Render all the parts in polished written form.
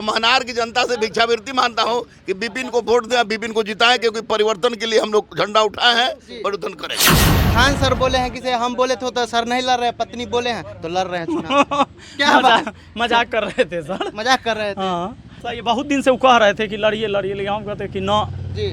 महनार की जनता से भिक्षावृत्ति मानता हूँ कि विपिन को वोट दें, विपिन को जिताएं, क्योंकि परिवर्तन के लिए हम लोग झंडा उठाए हैं, परिवर्तन करेंगे। खान सर बोले हैं कि हम बोले थे तो सर नहीं लड़ रहे, पत्नी बोले हैं तो लड़ रहे हैं चुनाव। क्या बात? मजाक कर रहे थे सर, मजाक कर रहे थे। हाँ सर, ये बहुत दिन से वो कह रहे थे कि लड़िए लड़िए, लेकिन हम कहते कि न जी,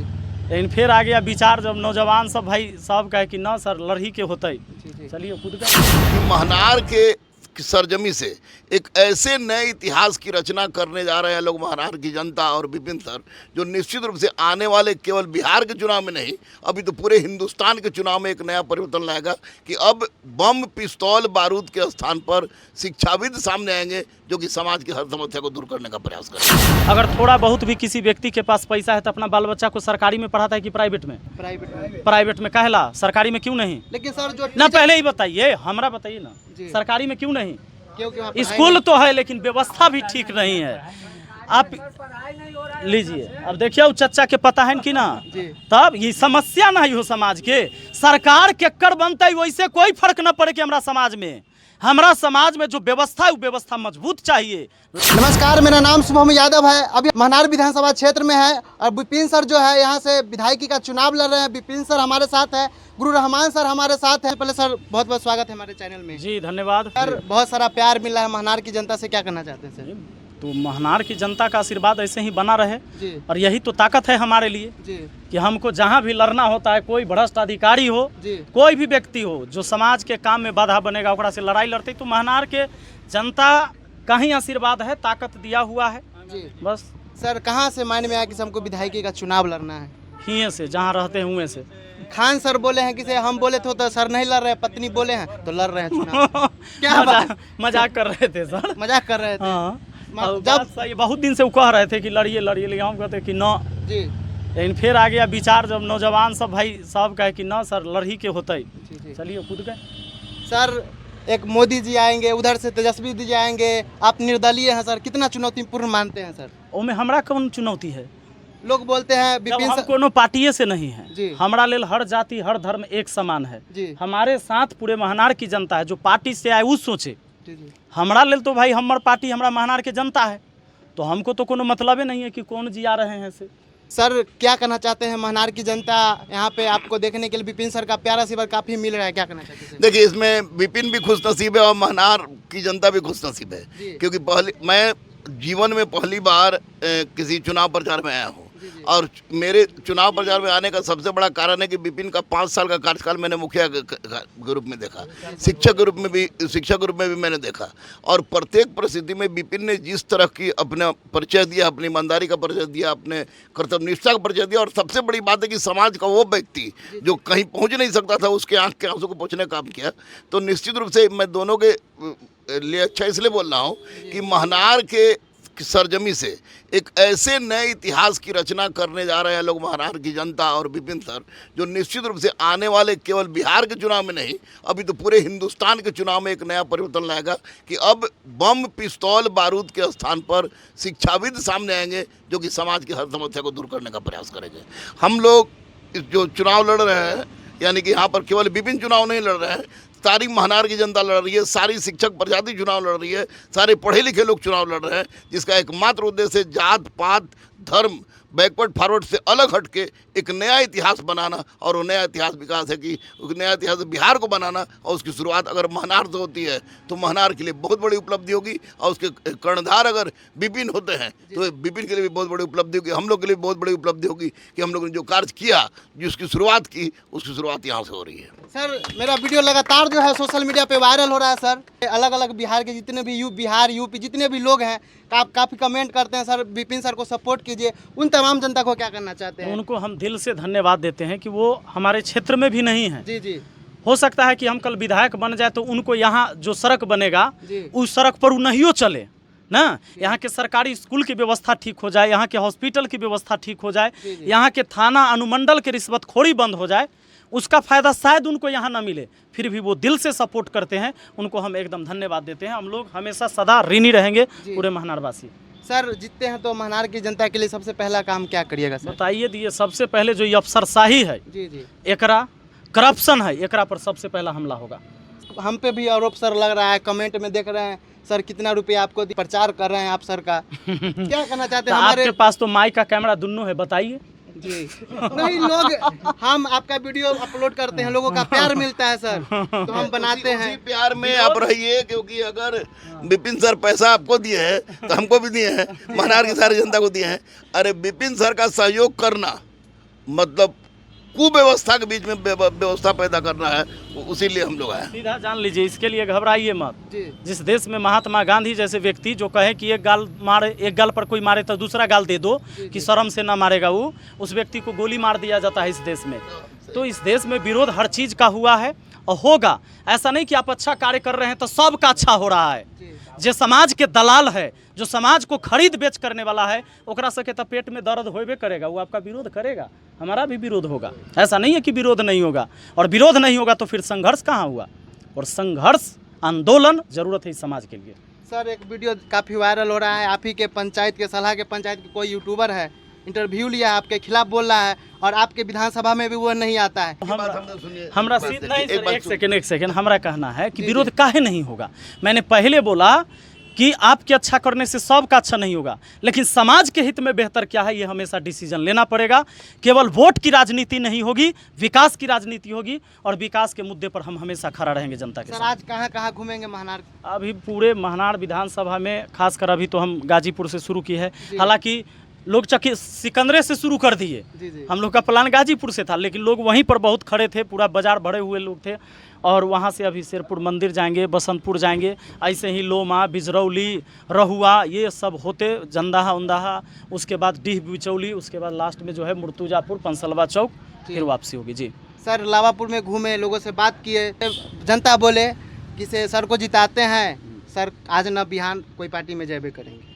लेकिन फिर आ गया विचार, जब नौजवान सब भाई सब कहे कि न सर लड़ ही के होते ही, चलिए खुद का महनार के सरजमी से एक ऐसे नए इतिहास की रचना करने जा रहे हैं लोग, महनार की जनता और विपिन सर, जो निश्चित रूप से आने वाले केवल बिहार के चुनाव में नहीं, अभी तो पूरे हिंदुस्तान के चुनाव में एक नया परिवर्तन लाएगा कि अब बम पिस्तौल बारूद के स्थान पर शिक्षाविद सामने आएंगे, जो कि समाज की हर समस्या को दूर करने का प्रयास करेंगे। अगर थोड़ा बहुत भी किसी व्यक्ति के पास पैसा है तो अपना बाल बच्चा को सरकारी में पढ़ाता है कि प्राइवेट में? प्राइवेट में कहला, सरकारी में क्यों नहीं? लेकिन सर जो ना पहले ही बताइए, हमरा बताइए ना, सरकारी में क्यों नहीं? क्योंकि स्कूल तो है लेकिन व्यवस्था भी ठीक नहीं है। आप लीजिए, अब देखिए वो चच्चा के पता है कि ना, तब ये समस्या नहीं हो समाज के, सरकार केकर बनता वैसे कोई फर्क न पड़े कि हमारा समाज में जो व्यवस्था है वो व्यवस्था मजबूत चाहिए। नमस्कार, मेरा नाम शुभम यादव है। अभी महनार विधानसभा क्षेत्र में है और विपिन सर जो है यहाँ से विधायकी का चुनाव लड़ रहे हैं। विपिन सर हमारे साथ है, गुरु रहमान सर हमारे साथ हैं। पहले सर बहुत बहुत स्वागत है हमारे चैनल में। जी धन्यवाद सर, बहुत सारा प्यार मिला है महनार की जनता से, क्या करना चाहते हैं सर? तो महनार की जनता का आशीर्वाद ऐसे ही बना रहे जी। और यही तो ताकत है हमारे लिए जी। कि हमको जहाँ भी लड़ना होता है, कोई भ्रष्ट अधिकारी हो, कोई भी व्यक्ति हो जो समाज के काम में बाधा बनेगा, ओकरा से लड़ाई लड़ते। तो महनार के जनता का ही आशीर्वाद है, ताकत दिया हुआ है जी। बस। सर, कहाँ से मायने में आया कि हमको विधायकी का चुनाव लड़ना है? हिये से, जहाँ रहते हैं हुए से। खान सर बोले हैं कि हम बोले थे तो सर नहीं लड़ रहे, पत्नी बोले हैं तो लड़ रहे हैं चुनाव। क्या बात? मजाक कर रहे थे सर, मजाक कर रहे थे। हाँ। जब ये बहुत दिन से वो कह रहे थे कि लड़िए लड़िए, लेकिन हम कहते कि न जी, लेकिन फिर आ गया विचार, जब नौजवान सब भाई सब कहे कि न सर लड़ ही के होते ही, चलिए खुद का। सर, एक मोदी जी आएंगे, उधर से तेजस्वी जी आएंगे, आप निर्दलीय हैं सर, कितना चुनौतीपूर्ण मानते हैं सर? ओमे हमरा कौन चुनौती है? लोग बोलते हैं जब हम कोनो पार्टी से नहीं है जी। हमारा लेल हर जाति हर धर्म एक समान है जी। हमारे साथ पूरे महनार की जनता है, जो पार्टी से आए वो सोचे। जी। हमारा लेल तो भाई हमार पार्टी हमारा महनार के जनता है, तो हमको तो कोनो मतलब ही नहीं है कि कौन जी आ रहे हैं से। सर, क्या कहना चाहते हैं? महनार की जनता यहाँ पे आपको देखने के लिए विपिन सर का प्यारा आशीर्वाद काफी मिल रहा है, क्या कहना चाहते हैं? देखिए, इसमें विपिन भी खुश नसीब है और महनार की जनता भी खुश नसीब है, क्योंकि मैं जीवन में पहली बार किसी चुनाव प्रचार में आया हूँ। और मेरे चुनाव प्रचार में आने का सबसे बड़ा कारण है कि विपिन का 5 साल का कार्यकाल मैंने मुखिया के रूप में देखा, शिक्षक के रूप में भी मैंने देखा, और प्रत्येक परिस्थिति में विपिन ने जिस तरह की अपना परिचय दिया, अपनी ईमानदारी का परिचय दिया, अपने कर्तव्यनिष्ठा का परिचय दिया, और सबसे बड़ी बात है कि समाज का वो व्यक्ति जो कहीं पहुँच नहीं सकता था, उसके आँख के आंसू को पहुँचने का काम किया। तो निश्चित रूप से मैं दोनों के लिए अच्छा इसलिए बोल रहा हूँ कि महनार के सरजमी से एक ऐसे नए इतिहास की रचना करने जा रहे हैं लोग, महनार की जनता और विपिन सर, जो निश्चित रूप से आने वाले केवल बिहार के चुनाव में नहीं, अभी तो पूरे हिंदुस्तान के चुनाव में एक नया परिवर्तन लाएगा कि अब बम पिस्तौल बारूद के स्थान पर शिक्षाविद सामने आएंगे, जो कि समाज की हर समस्या को दूर करने का प्रयास करेंगे। हम लोग जो चुनाव लड़ रहे हैं, यानी कि यहाँ पर केवल विपिन चुनाव नहीं लड़ रहे हैं, सारी महनार की जनता लड़ रही है, सारी शिक्षक प्रजाति चुनाव लड़ रही है, सारे पढ़े लिखे लोग चुनाव लड़ रहे हैं, जिसका एकमात्र उद्देश्य जात पात धर्म बैकवर्ड फॉरवर्ड से अलग हट के एक नया इतिहास बनाना, और वो नया इतिहास विकास है कि नया इतिहास बिहार को बनाना, और उसकी शुरुआत अगर महनार से होती है तो महनार के लिए बहुत बड़ी उपलब्धि होगी, और उसके कर्णधार अगर विपिन होते हैं तो विपिन के लिए भी बहुत बड़ी उपलब्धि होगी, हम लोग के लिए बहुत बड़ी उपलब्धि होगी कि हम लोगों ने जो कार्य किया, जिसकी शुरुआत की, उसकी शुरुआत यहाँ से हो रही है। सर, मेरा वीडियो लगातार जो है सोशल मीडिया पे वायरल हो रहा है सर। अलग अलग बिहार के जितने भी बिहार यूपी जितने भी लोग हैं काफ़ी कमेंट करते हैं, सर विपिन सर को सपोर्ट कीजिए। उन तमाम जनता को क्या करना चाहते हैं? उनको हम दिल से धन्यवाद देते हैं कि वो हमारे क्षेत्र में भी नहीं है। जी जी। हो सकता है कि हम कल विधायक बन जाए तो उनको यहाँ जो सड़क बनेगा उस सड़क पर वो नहीं चले ना, यहाँ के सरकारी स्कूल की व्यवस्था ठीक हो जाए, यहाँ के हॉस्पिटल की व्यवस्था ठीक हो जाए, यहाँ के थाना अनुमंडल के रिश्वतखोरी बंद हो जाए, उसका फ़ायदा शायद उनको यहाँ ना मिले, फिर भी वो दिल से सपोर्ट करते हैं, उनको हम एकदम धन्यवाद देते हैं। हम लोग हमेशा सदा ऋणी रहेंगे पूरे महनारवासी। सर, जीतते हैं तो महनार की जनता के लिए सबसे पहला काम क्या करिएगा सर? बताइए दिए। सबसे पहले जो ये अफसरशाही है, जी जी, एकरा करप्शन है, एकरा पर सबसे पहला हमला होगा। हम पे भी आरोप सर लग रहा है, कमेंट में देख रहे हैं सर कितना रुपया आपको प्रचार कर रहे हैं आप सर का, क्या कहना चाहते हैं? आपके पास तो माइक का कैमरा दोनों है, बताइए। जी नहीं, लोग हम आपका वीडियो अपलोड करते हैं, लोगों का प्यार मिलता है सर, तो हम बनाते हैं। उसी प्यार में आप रहिए, क्योंकि अगर विपिन सर पैसा आपको दिए हैं तो हमको भी दिए हैं, महानार की सारी जनता को दिए हैं। अरे विपिन सर का सहयोग करना मतलब कुव्यवस्था के बीच में व्यवस्था पैदा करना है, उसी लिए हम लोग आए। सीधा जान लीजिए, इसके लिए घबराइए मत। जी। जिस देश में महात्मा गांधी जैसे व्यक्ति जो कहे कि एक गाल पर कोई मारे तो दूसरा गाल दे दो कि शर्म से ना मारेगा वो, उस व्यक्ति को गोली मार दिया जाता है इस देश में। तो इस देश में विरोध हर चीज़ का हुआ है और होगा। ऐसा नहीं कि आप अच्छा कार्य कर रहे हैं तो सबका अच्छा हो रहा है। जो समाज के दलाल है, जो समाज को खरीद बेच करने वाला है, ओकरा सके तो पेट में दर्द होबे करेगा, वो आपका विरोध करेगा, हमारा भी विरोध होगा। ऐसा नहीं है कि विरोध नहीं होगा, और विरोध नहीं होगा तो फिर संघर्ष कहाँ हुआ? और संघर्ष आंदोलन जरूरत है इस समाज के लिए। सर एक वीडियो काफ़ी वायरल हो रहा है, आप ही के पंचायत के सलाह के पंचायत के कोई यूट्यूबर है, इंटरव्यू लिया है, आपके खिलाफ बोल रहा है और आपके विधानसभा में भी वो नहीं आता है। हमरा एक सेकेंड हमरा कहना है कि विरोध काहे नहीं होगा। मैंने पहले बोला कि आपके अच्छा करने से सबका अच्छा नहीं होगा, लेकिन समाज के हित में बेहतर क्या है ये हमेशा डिसीजन लेना पड़ेगा। केवल वोट की राजनीति नहीं होगी, विकास की राजनीति होगी, और विकास के मुद्दे पर हम हमेशा खड़ा रहेंगे जनता के साथ। सर आज कहाँ कहाँ घूमेंगे महानार? अभी पूरे महानार विधानसभा में, खासकर अभी तो हम गाजीपुर से शुरू की है, हालांकि लोग सिकंदरे से शुरू कर दिए। हम लोग का प्लान गाजीपुर से था, लेकिन लोग वहीं पर बहुत खड़े थे, पूरा बाजार भरे हुए लोग थे। और वहाँ से अभी शेरपुर मंदिर जाएंगे, बसंतपुर जाएंगे, ऐसे ही लोमा, बिजरौली, रहुआ, ये सब होते जंदाहा उंदाहा, उसके बाद डीह बिचौली, उसके बाद लास्ट में जो है मुर्तुजापुर, पंसलवा चौक, फिर वापसी होगी। जी सर लावापुर में घूमे, लोगों से बात किए, जनता बोले कि से सर को जिताते हैं, सर आज न बिहान कोई पार्टी में जयबे करेंगे।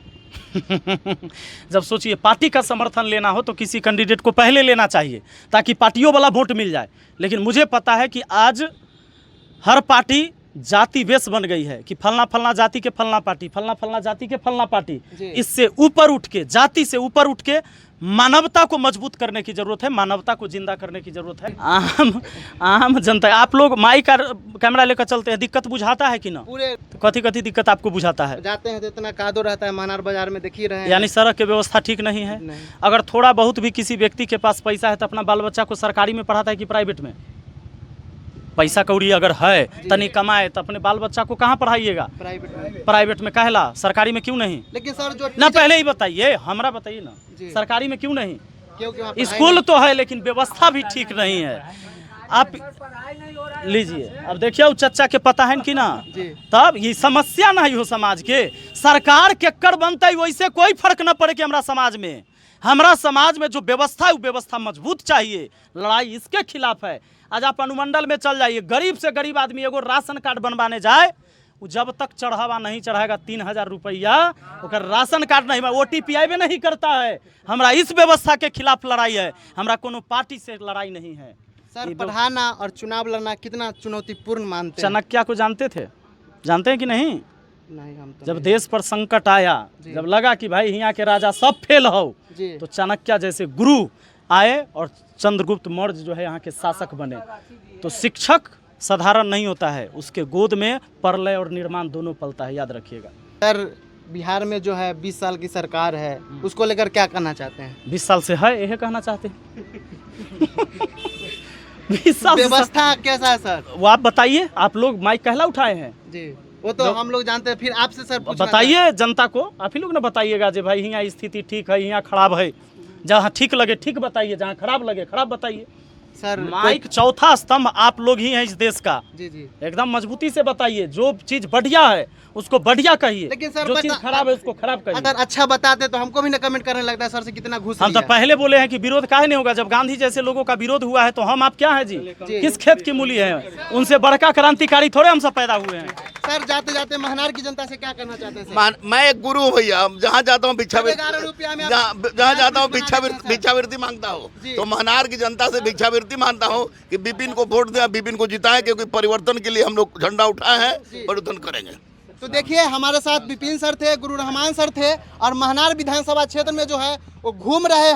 जब सोचिए पार्टी का समर्थन लेना हो तो किसी कैंडिडेट को पहले लेना चाहिए ताकि पार्टियों वाला वोट मिल जाए। लेकिन मुझे पता है कि आज हर पार्टी जाति बेस बन गई है कि फलना फलना जाति के फलना पार्टी, फलना फलना जाति के फलना पार्टी। इससे ऊपर उठ के, जाति से ऊपर उठ के मानवता को मजबूत करने की जरूरत है, मानवता को जिंदा करने की जरूरत है। आम जनता, आप लोग माइक का कैमरा लेकर चलते हैं, दिक्कत बुझाता है कि ना? पूरे तो कथी दिक्कत आपको बुझाता है? जाते हैं तो इतना कादो रहता है, महानार बाजार में देख ही रहे हैं। यानी सड़क की व्यवस्था ठीक नहीं है। अगर थोड़ा बहुत भी किसी व्यक्ति के पास पैसा है तो अपना बाल बच्चा को सरकारी में पढ़ाता है कि प्राइवेट में? पैसा कौड़ी अगर है, तनी कमाए, तो अपने बाल बच्चा को कहाँ पढ़ाइएगा? प्राइवेट में कहला, सरकारी में क्यों नहीं? लेकिन सर जो ना पहले ही बताइए, हमरा बताइए ना, सरकारी में क्यों नहीं? क्योंकि स्कूल तो है लेकिन व्यवस्था भी ठीक नहीं है। आप लीजिए, अब देखिए वो चच्चा के पता है कि ना, तब ये समस्या नहीं हो समाज के। सरकार के कर बनता है, वैसे कोई फर्क न पड़े कि हमारा समाज में जो व्यवस्था है वो व्यवस्था मजबूत चाहिए। लड़ाई इसके खिलाफ है। आज आप अनुमंडल में चल जाइए, गरीब से गरीब आदमी एगो राशन कार्ड बनवाने जाए, वो जब तक चढ़ावा नहीं चढ़ाएगा 3000 रुपया, ओकर राशन कार्ड नहीं, OTP आइबे नहीं करता है। हमारा इस व्यवस्था के खिलाफ लड़ाई है, हमारा कोनो पार्टी से लड़ाई नहीं है। सर पढ़ाना और चुनाव लड़ना कितना चुनौतीपूर्ण मानते हैं? चाणक्य को जानते थे? जानते हैं कि नहीं? नहीं, हम तो जब देश पर संकट आया, जब लगा कि भाई यहाँ के राजा सब फेल हो, तो चाणक्य जैसे गुरु आए और चंद्रगुप्त मौर्य जो है यहाँ के शासक बने। तो शिक्षक साधारण नहीं होता है, उसके गोद में प्रलय और निर्माण दोनों पलता है, याद रखिएगा। सर बिहार में जो है 20 साल की सरकार है, उसको लेकर क्या कहना चाहते हैं? 20 साल से है, यही कहना चाहते हैं। 20 साल व्यवस्था कैसा है सर, वो आप बताइए। आप लोग माइक कहला उठाए हैं जी, वो तो हम लोग जानते हैं, फिर आपसे सर बताइए जनता को, आप ही लोग ना बताइएगा जो भाई यहाँ स्थिति ठीक है, यहाँ खराब है। जहाँ ठीक लगे ठीक बताइए, जहाँ खराब लगे खराब बताइए। सर माइक चौथा स्तंभ आप लोग ही हैं इस देश का। जी एकदम मजबूती से बताइए, जो चीज बढ़िया है उसको बढ़िया कहिए, लेकिन सर जो चीज खराब है उसको खराब कहिए। अगर अच्छा बताते तो हमको भी ना कमेंट करने लगता है सर से कितना घूस हम तो पहले बोले हैं कि विरोध काहे नहीं होगा। जब गांधी जैसे लोगों का विरोध हुआ है तो हम आप क्या है जी, किस खेत की मूली है? उनसे बड़का क्रांतिकारी थोड़े हम सब पैदा हुए हैं। सर जाते जाते महानार की जनता से क्या करना चाहते हैं? मैं एक गुरु हूँ भैया, जहाँ जाता हूँ जहाँ जाता हूँ भिक्षावृत्ति मांगता हूँ, तो महानार की जनता से भिक्षावृत्ति मांगता हूँ कि विपिन को वोट दें, विपिन को जिताएं, क्योंकि परिवर्तन के लिए हम लोग झंडा उठाए हैं, परिवर्तन करेंगे। तो देखिए हमारे साथ विपिन सर थे, गुरु रहमान सर थे, और महानार विधानसभा क्षेत्र में जो है वो घूम रहे हैं।